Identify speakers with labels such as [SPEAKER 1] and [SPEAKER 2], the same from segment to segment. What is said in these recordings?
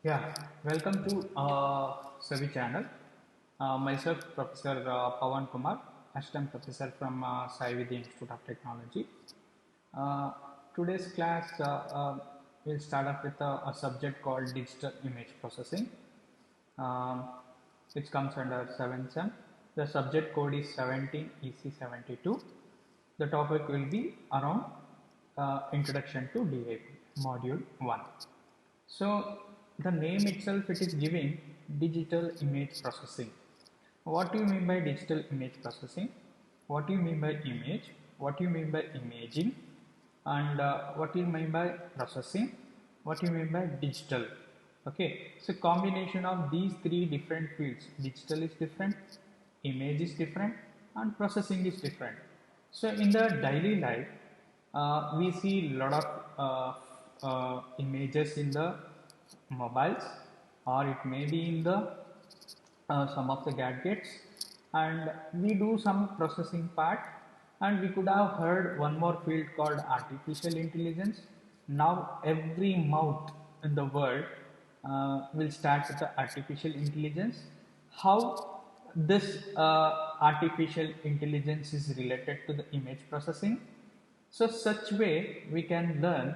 [SPEAKER 1] Yeah, welcome to Savi channel. Myself, Professor Pawan Kumar, Assistant Professor from Sai Vidya Institute of Technology. Uh, Today's class will start off with a subject called Digital Image Processing, um, which comes under 7th SEM. The subject code is 17 EC72. The topic will be around Introduction to DAP, Module 1. So the name itself it is giving digital image processing. What do you mean by digital image processing? What do you mean by image? What do you mean by imaging? And what do you mean by processing? What do you mean by digital? Okay, so combination of these three different fields, digital is different, image is different, and processing is different. So in the daily life, we see a lot of images in the mobiles, or it may be in the some of the gadgets, and we do some processing part, and we could have heard one more field called artificial intelligence. Now every mouth in the world will start with the artificial intelligence. How this artificial intelligence is related to the image processing? So such way we can learn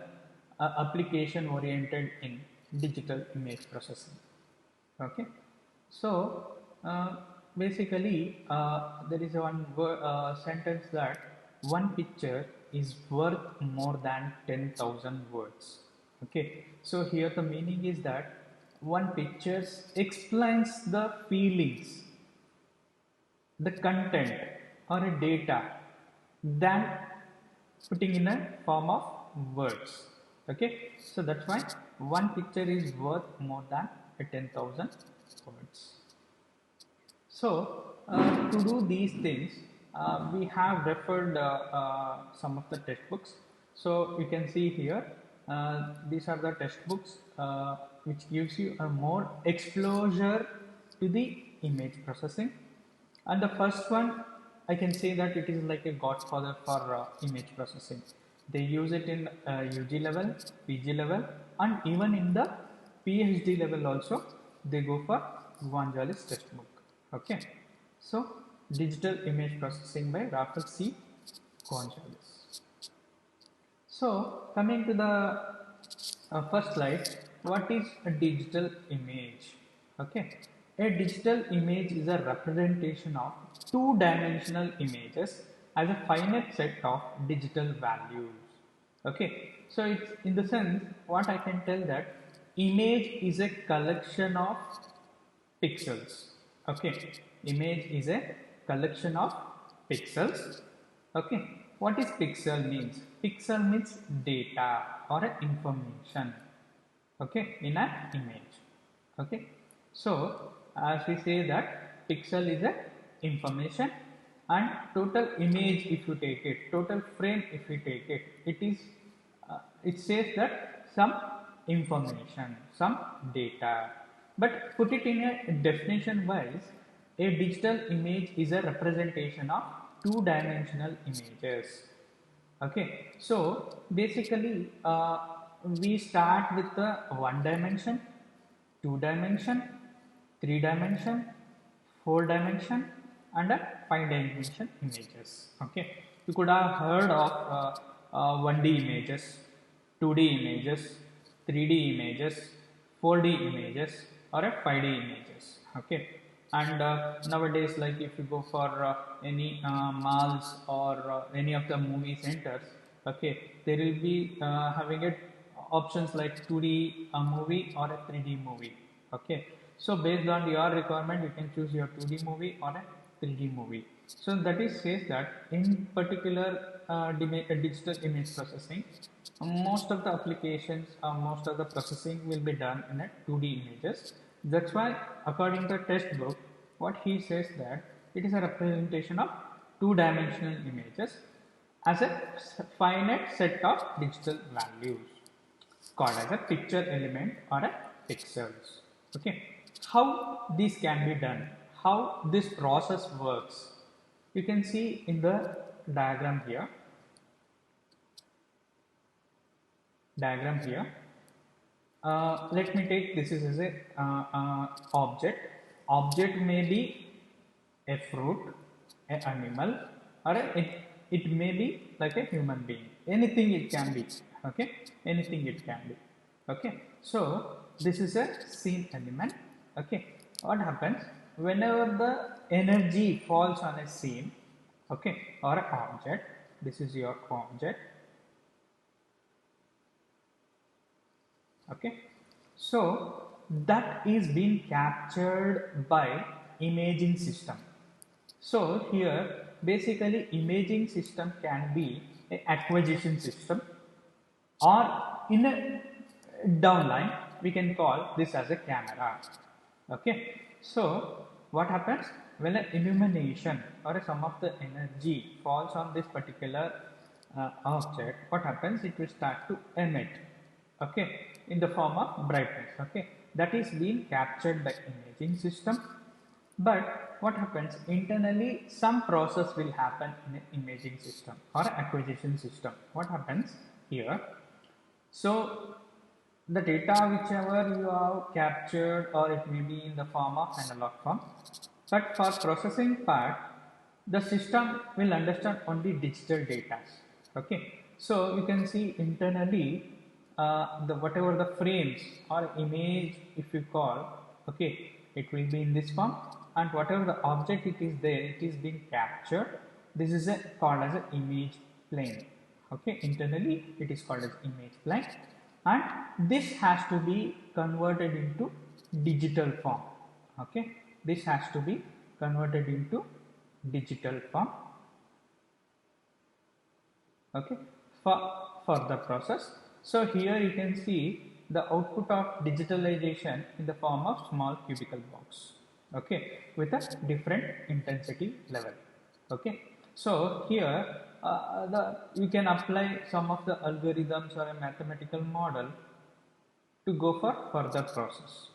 [SPEAKER 1] application oriented in digital image processing. Okay, so basically there is one sentence that one picture is worth more than 10,000 words. Okay, so here the meaning is that one picture explains the feelings, the content or a data than putting in a form of words. Okay, so that's why one picture is worth more than 10,000 words. So to do these things, we have referred some of the textbooks. So you can see here, these are the textbooks which gives you a more exposure to the image processing. And the first one, I can say that it is like a godfather for image processing. They use it in UG level, PG level, and even in the PhD level also, they go for Vangelis textbook. Okay, so digital image processing by Rafael C. Gonzalez. So coming to the first slide, what is a digital image? Okay, a digital image is a representation of two-dimensional images as a finite set of digital values. Okay, so it's in the sense what I can tell that image is a collection of pixels. Okay, image is a collection of pixels. Okay, what is pixel means? Pixel means data or information, okay, in an image. Okay, so as we say that pixel is a information, and total image if you take it, total frame if you take it, it is it says that some information, some data. But put it in a definition wise, a digital image is a representation of two-dimensional images. Okay, so basically we start with the one dimension, two dimension, three dimension, four dimension, and a five dimension images. Okay, you could have heard of 1D images, 2D images, 3D images, 4D images, or a 5D images. Okay, and nowadays, like if you go for any malls or any of the movie centers, okay, there will be having it options like 2D movie or a 3D movie. Okay, so based on your requirement, you can choose your 2D movie or a 3D movie. So that is says that in particular digital image processing, most of the applications, most of the processing will be done in a 2D images. That's why according to the textbook, what he says that it is a representation of two-dimensional images as a finite set of digital values called as a picture element or a pixels. Okay, how this can be done, how this process works, you can see in the diagram here. Let me take this is as a object. Object may be a fruit, an animal, or it may be like a human being. Anything it can be. Okay, anything it can be. Okay, so this is a scene element. Okay, what happens whenever the energy falls on a scene, okay, or an object? This is your object. Okay, so that is being captured by imaging system. So here basically imaging system can be a acquisition system, or in a downline we can call this as a camera. Okay, so what happens when an illumination or some of the energy falls on this particular object? What happens? It will start to emit, okay, in the form of brightness. Okay, that is being captured by imaging system. But what happens internally, some process will happen in an imaging system or acquisition system. What happens here? So the data whichever you have captured, or it may be in the form of analog form, but for processing part the system will understand only digital data. Okay, so you can see internally the whatever the frames or image if you call, okay, it will be in this form, and whatever the object it is there, it is being captured. This is called as an image plane. Okay, internally it is called as image plane, and this has to be converted into digital form. Okay, this has to be converted into digital form. Okay, for the process. So here you can see the output of digitalization in the form of small cubicle box. Okay, with a different intensity level. Okay, so here you can apply some of the algorithms or a mathematical model to go for further process.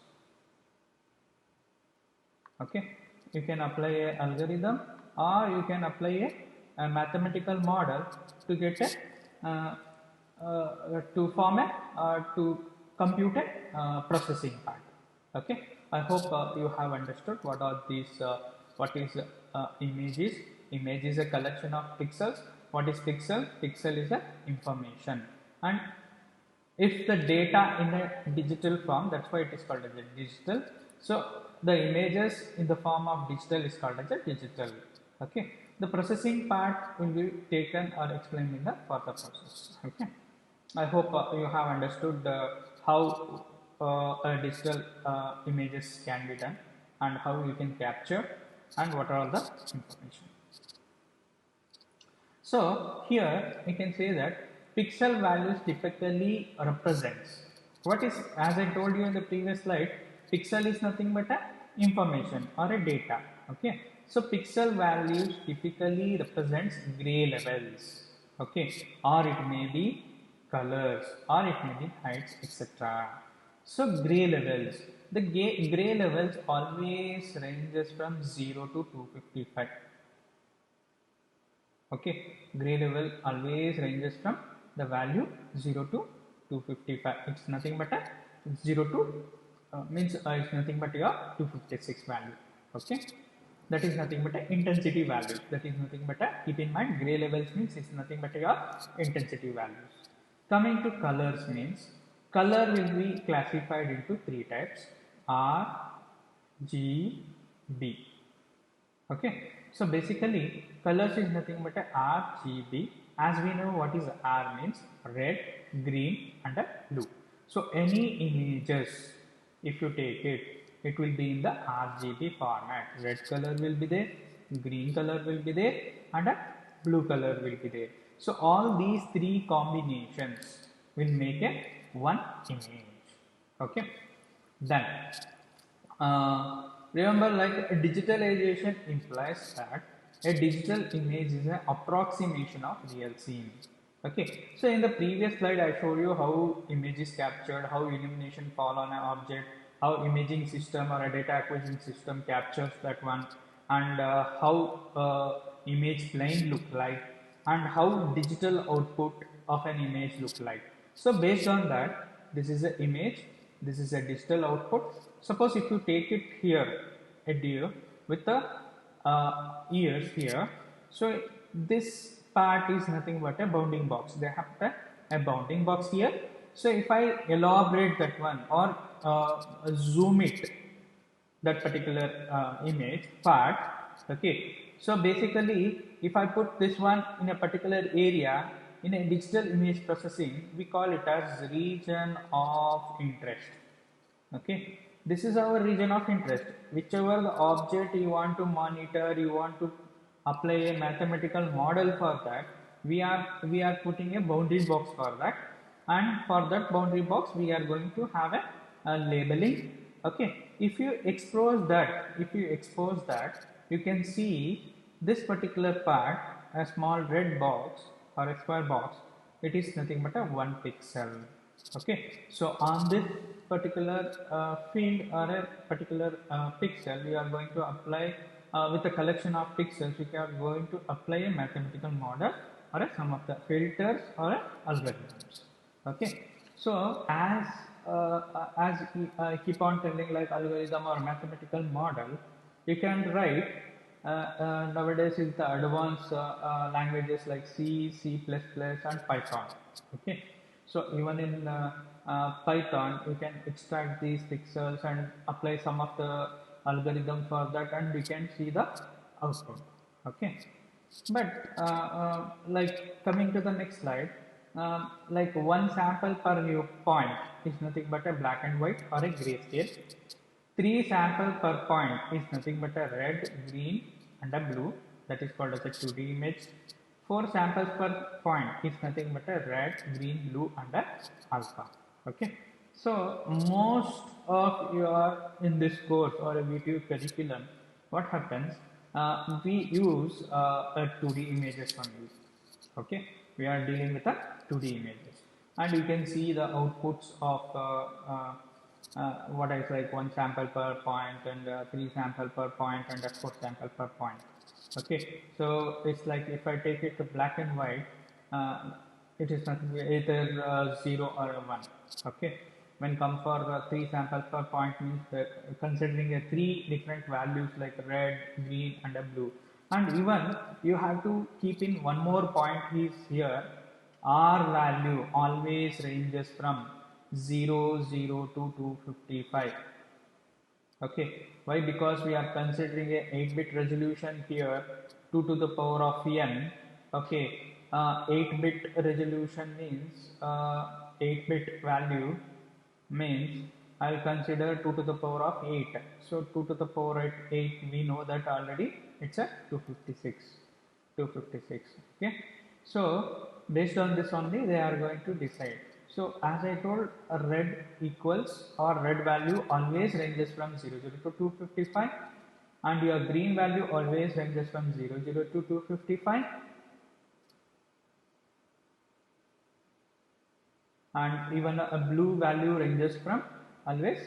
[SPEAKER 1] Okay, you can apply a algorithm, or you can apply a mathematical model to get a to form a to compute a processing part. Okay, I hope you have understood what are these what is image is. Image is a collection of pixels. What is pixel? Pixel is a information, and if the data in a digital form, that's why it is called as a digital. So the images in the form of digital is called as a digital. Okay, the processing part will be taken or explained in the further process. Okay, I hope you have understood how digital images can be done, and how you can capture, and what are all the information. So here we can say that pixel values typically represents what is, as I told you in the previous slide, pixel is nothing but a information or a data. Okay, so pixel values typically represents gray levels. Okay, or it may be colors, or it may be heights, etc. So gray levels, the gray levels always ranges from 0 to 255. Okay, gray level always ranges from the value 0 to 255. It's nothing but a 0 to means it's nothing but your 256 value. Okay, that is nothing but a intensity value. That is nothing but a, keep in mind, gray levels means it's nothing but your intensity values. Coming to colors means color will be classified into three types: R, G, B. Okay, so basically colors is nothing but a RGB. As we know what is R means, red, green and a blue. So any images, if you take it, it will be in the RGB format. Red color will be there, green color will be there, and a blue color will be there. So all these three combinations will make a one image. Okay, then remember, like digitalization implies that a digital image is an approximation of real scene. Okay, so in the previous slide I showed you how image is captured, how illumination fall on an object, how imaging system or a data acquisition system captures that one, and how image plane look like, and how digital output of an image look like. So based on that, this is an image, this is a digital output. Suppose if you take it here, a deer with the ears here, so this part is nothing but a bounding box. They have a bounding box here. So if I elaborate that one or zoom it, that particular image part, okay, so basically if I put this one in a particular area in a digital image processing, we call it as region of interest. Okay, this is our region of interest. Whichever the object you want to monitor, you want to apply a mathematical model for that, we are putting a boundary box for that, and for that boundary box we are going to have a labeling. Okay, if you expose that, you can see this particular part, a small red box or a square box, it is nothing but a 1 pixel. Okay, so on this particular field or a particular pixel, we are going to apply with a collection of pixels, we are going to apply a mathematical model or some of the filters or algorithms. Okay, so as I keep on telling, like algorithm or mathematical model, you can write nowadays is the advanced languages like C, C++, and Python. Okay, so even in Python, you can extract these pixels and apply some of the algorithm for that, and we can see the output. Okay, but like coming to the next slide, like one sample per new point is nothing but a black and white or a grayscale. 3 samples per point is nothing but a red, green, and a blue, that is called as a 2D image. 4 samples per point is nothing but a red, green, blue, and a alpha. Okay, so most of your in this course or a video curriculum, what happens? We use a 2D images only. Okay, we are dealing with a 2D images, and you can see the outputs of what is like 1 sample per point and 3 sample per point and 4 sample per point. Okay, so it's like if I take it to black and white, it is nothing either 0 or 1. Okay, when come for 3 samples per point means that considering a 3 different values like red, green, and a blue, and even you have to keep in one more point is here, R value always ranges from 0, 0 to 255. Okay, why? Because we are considering a 8-bit resolution here, 2 to the power of n. Okay, 8-bit resolution means 8-bit value means I'll consider 2 to the power of 8. So 2 to the power of 8, we know that already it's a 256. 256. Okay, so based on this only they are going to decide. So as I told, a red equals or red value always ranges from 00 to 255, and your green value always ranges from 00 to 255, and even a blue value ranges from always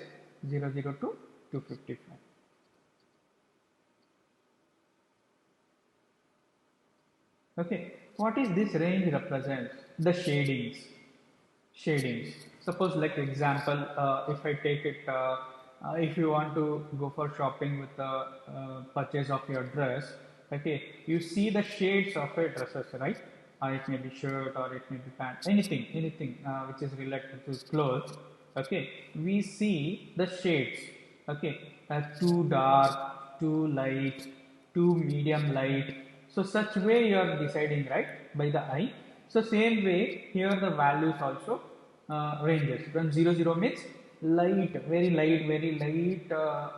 [SPEAKER 1] 00 to 255. Okay, what is this range represents? The shadings. Suppose like example, if I take it, if you want to go for shopping with the purchase of your dress, okay, you see the shades of a dresses, right? It may be shirt or it may be pant, anything which is related to clothes. Okay, we see the shades. Okay, too dark, too light, too medium light. So such way you are deciding, right, by the eye. So same way here the values also ranges from 00 means light, very light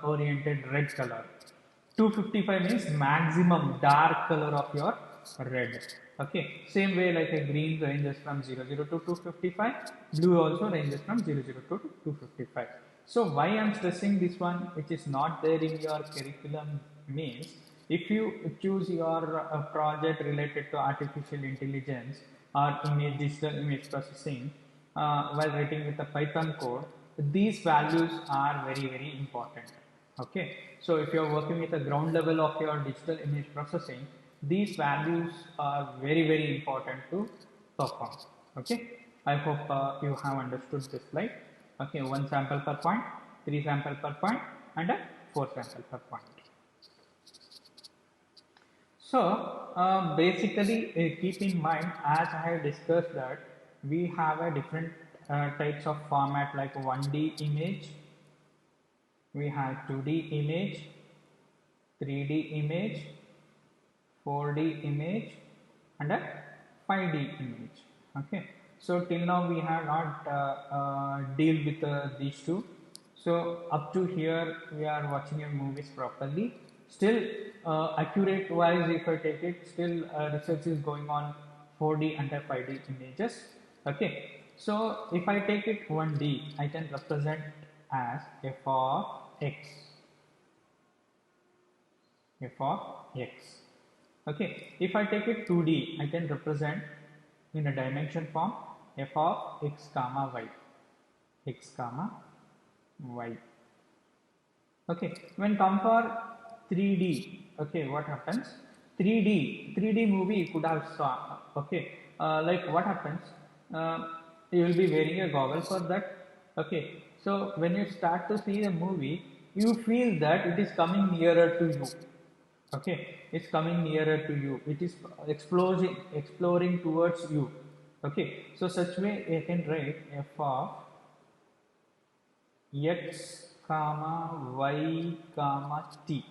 [SPEAKER 1] oriented red color. 255 means maximum dark color of your red. Okay, same way like a green ranges from 00 to 255, blue also ranges from 00 to 255. So why I am stressing this one, which is not there in your curriculum, means if you choose your project related to artificial intelligence or digital image processing, while writing with the Python code, these values are very important. Okay, so if you are working with the ground level of your digital image processing, these values are very important to perform. Okay, I hope you have understood this slide. Okay, 1 sample per point, 3 sample per point, and a 4 sample per point. So basically keep in mind, as I have discussed, that we have a different types of format like 1D image, we have 2D image, 3D image, 4D image, and a 5D image. Okay, so till now we have not deal with these two. So up to here we are watching your movies properly. Still, accurate wise, if I take it, still research is going on 4D and 5D images. Okay, so if I take it 1D, I can represent as f of x, f of x. Okay, if I take it 2D, I can represent in a dimension form f of x comma y, x comma y. Okay, when come for 3D, okay, what happens? 3D movie you could have saw. Okay, like what happens? You will be wearing a goggle for that. Okay, so when you start to see the movie, you feel that it is coming nearer to you. Okay, it's coming nearer to you, it is exploring towards you. Okay, so such way I can write f of x comma y comma t.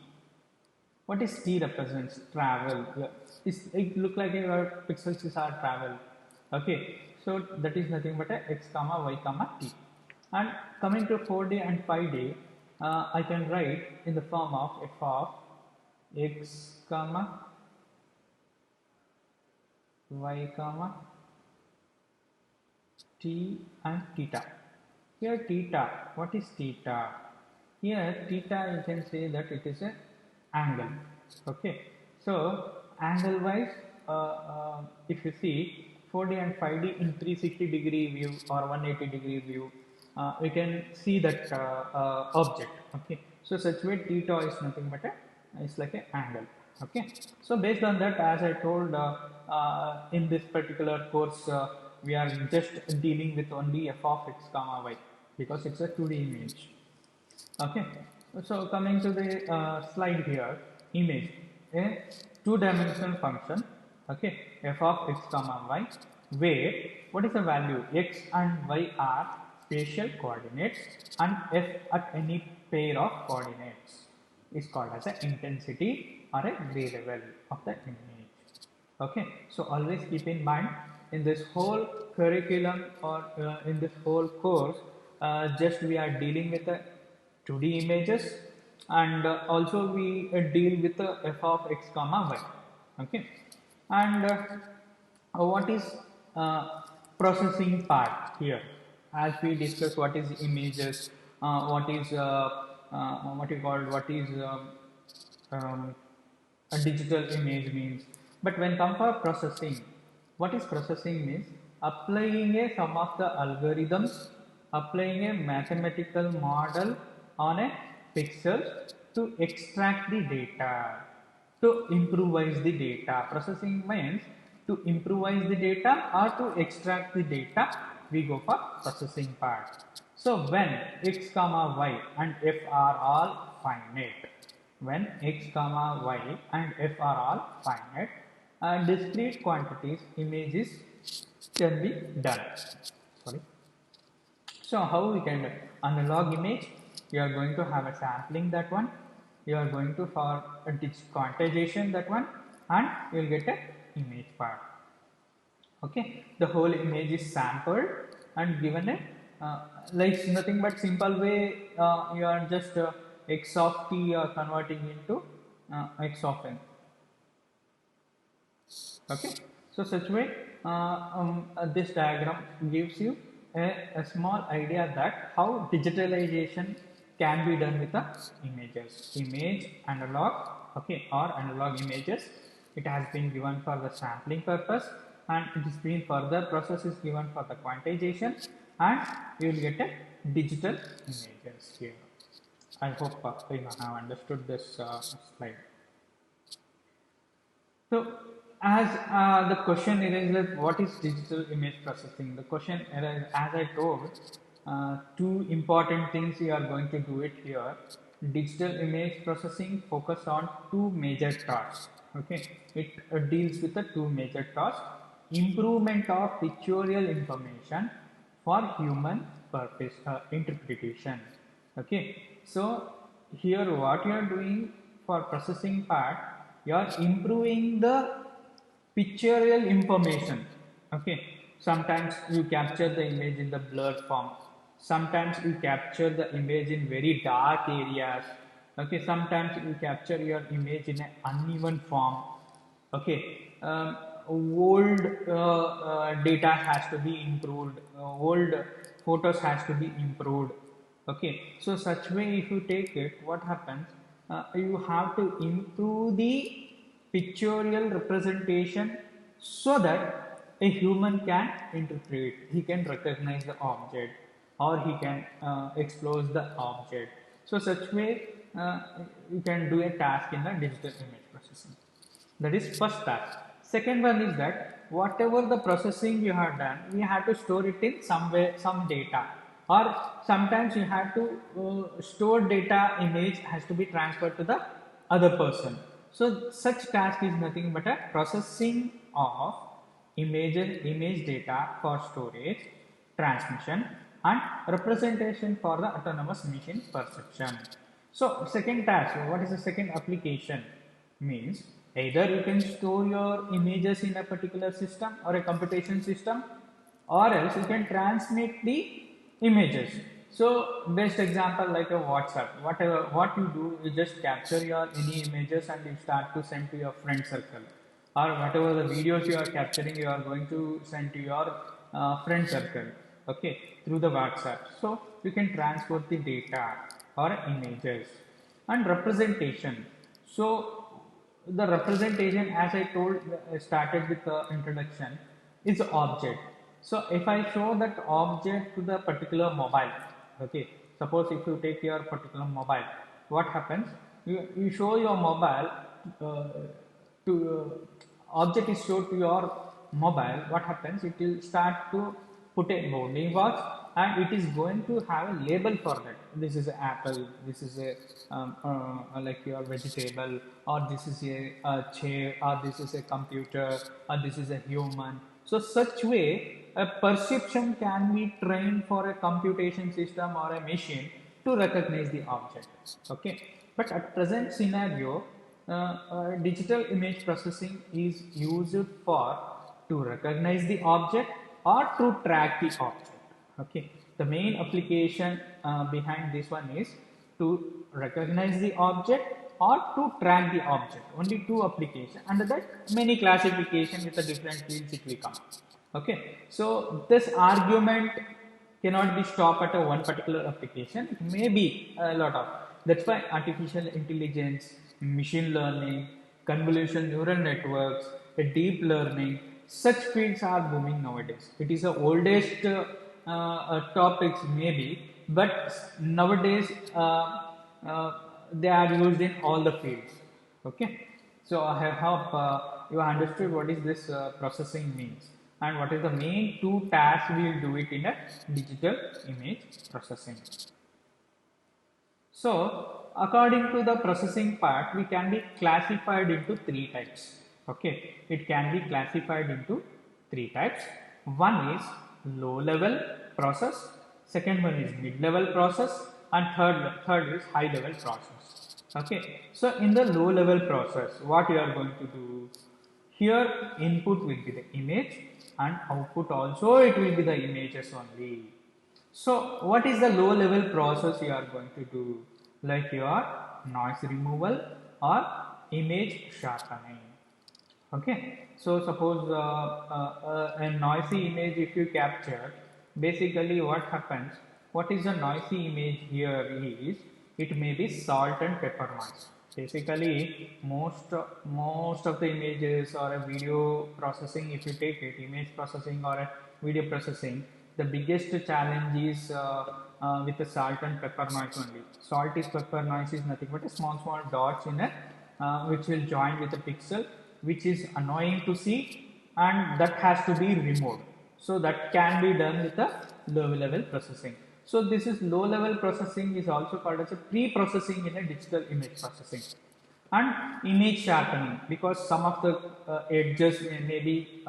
[SPEAKER 1] What is t represents? Travel. Yeah. It look like your pixels is our travel. Okay, so that is nothing but a x comma y comma t. And coming to 4D and 5D, I can write in the form of f of x comma y comma t and theta. Here theta, what is theta? Here theta, you can say that it is a angle. Okay, so angle wise, if you see 4D and 5D in 360-degree view or 180-degree view, we can see that object. Okay, so such way theta is nothing but it's like an angle. Okay, so based on that, as I told, in this particular course, we are just dealing with only f of x comma y because it's a 2D image. Okay, so coming to the slide here, image, a two-dimensional function. Okay, f of x comma y, where what is the value? X and y are spatial coordinates, and f at any pair of coordinates is called as an intensity or a variable of the image. Okay, so always keep in mind, in this whole curriculum or in this whole course, just we are dealing with the 2D images, and also we deal with the f of x comma y. Okay, and what is processing part here? As we discuss what is images, what is what you call, what is um, a digital image means. But when come for processing, what is processing means? Applying a some of the algorithms, applying a mathematical model on a pixel to extract the data, to improvise the data. Processing means to improvise the data or to extract the data, we go for processing part. So when x comma y and f are all finite, when x comma y and f are all finite, discrete quantities images can be done. Sorry. So how we can analog image? You are going to have a sampling, that one. You are going to for a quantization, that one, and you will get a image part. Okay, the whole image is sampled and given a like nothing but simple way. You are just x of t converting into x of n. Okay, so such way this diagram gives you a small idea that how digitalization can be done with the images, image analog, okay, or analog images. It has been given for the sampling purpose, and it is been further process is given for the quantization, and you will get a digital images here. I hope you have understood this slide. So, as the question arises, what is digital image processing? The question arises, as I told, two important things we are going to do it here. Digital image processing focus on two major tasks. Okay, it deals with the two major tasks: improvement of pictorial information for human purpose interpretation. Okay, so here what you are doing for processing part, you are improving the pictorial information. Okay, sometimes you capture the image in the blurred form, sometimes you capture the image in very dark areas. Okay, sometimes you capture your image in an uneven form. Okay, old data has to be improved, old photos has to be improved. Okay, so such way if you take it, what happens, you have to improve the pictorial representation so that a human can interpret, he can recognize the object, or he can explore the object. So such way you can do a task in the digital image processing. That is first task. Second one is that whatever the processing you have done, we have to store it in some way, some data, or sometimes you have to store data, image has to be transferred to the other person. So such task is nothing but a processing of image data for storage, transmission, and representation for the autonomous machine perception. So second task, what is the second application? Means either you can store your images in a particular system or a computation system, or else you can transmit the images. So best example like a WhatsApp, whatever what you do, you just capture your any images and you start to send to your friend circle, or whatever the videos you are capturing, you are going to send to your friend circle. Okay, through the WhatsApp. So you can transfer the data or images. And representation. So the representation, as I told, started with the introduction, is object. So if I show that object to the particular mobile, okay, suppose if you take your particular mobile, what happens, you show your mobile uh, to object is showed to your mobile, what happens, it will start to put a bounding box, and it is going to have a label for that. This is an apple, this is a like your vegetable, or this is a chair, or this is a computer, or this is a human. So such way a perception can be trained for a computation system or a machine to recognize the object. Okay, but at present scenario, digital image processing is used for to recognize the object or to track the object. Okay, the main application behind this one is to recognize the object or to track the object. Only two applications. Under that, many classification with the different fields it will come. Okay, so this argument cannot be stopped at a one particular application. It may be a lot of. That's why artificial intelligence, machine learning, convolutional neural networks, deep learning, such fields are booming nowadays. It is the oldest topics maybe, but nowadays they are used in all the fields. Okay, so I hope you understood what is this processing means, and what is the main two tasks we will do it in a digital image processing. So according to the processing part, we can be classified into three types. Okay, it can be classified into three types. One is low level process, second one is mid level process, and third is high level process. Okay, so in the low level process, what you are going to do here, input will be the image and output also it will be the images only. So what is the low level process you are going to do? Like your noise removal or image sharpening. Okay, so suppose a noisy image if you capture, basically what happens, what is a noisy image here is, it may be salt and pepper noise. Basically most of the images or a video processing, if you take it, image processing or a video processing, the biggest challenge is with the salt and pepper noise only. Salt is pepper noise is nothing but a small dots in a which will join with a pixel, which is annoying to see, and that has to be removed. So that can be done with a low level processing. So this is low level processing is also called as a pre-processing in a digital image processing. And image sharpening, because some of the edges may be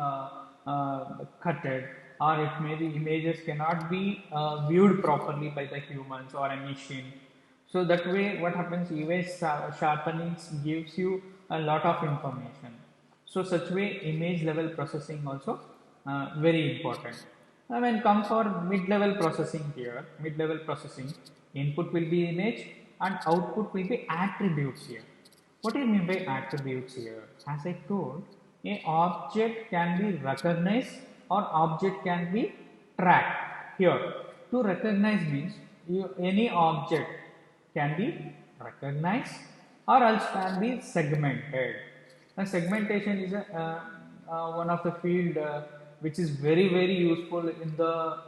[SPEAKER 1] cutted, or it may be images cannot be viewed properly by the humans or a machine. So that way what happens, image sharpening gives you a lot of information. So such way image level processing also very important. And when come for mid-level processing here, mid-level processing, input will be image and output will be attributes here. What do you mean by attributes here? As I told, a object can be recognized or object can be tracked. Here, to recognize means any object can be recognized or else can be segmented. And segmentation is one of the field which is very useful in the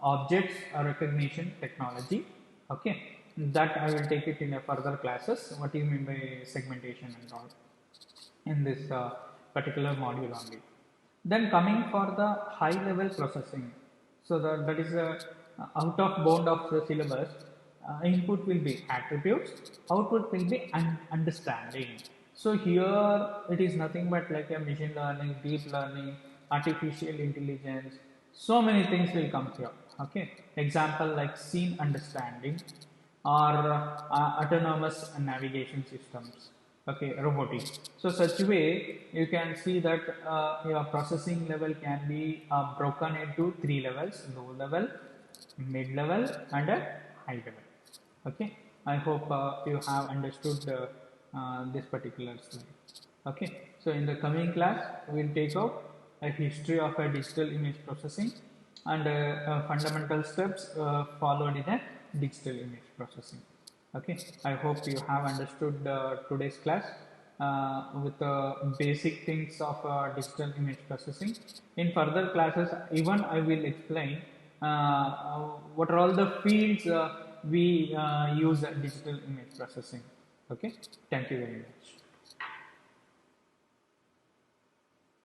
[SPEAKER 1] objects recognition technology. Okay, that I will take it in a further classes. What do you mean by segmentation and all in this particular module only. Then coming for the high level processing, so that is out of bound of the syllabus. Input will be attributes, output will be understanding. So here it is nothing but like a machine learning, deep learning, artificial intelligence. So many things will come here. Okay, example like scene understanding or autonomous navigation systems. Okay, robotics. So such way you can see that your processing level can be broken into three levels: low level, mid level, and a high level. Okay, I hope you have understood this particular slide. Okay, so in the coming class we will take out a history of a digital image processing and fundamental steps followed in a digital image processing. Okay, I hope you have understood today's class with the basic things of digital image processing. In further classes, even I will explain what are all the fields we use digital image processing. Okay, thank you very much.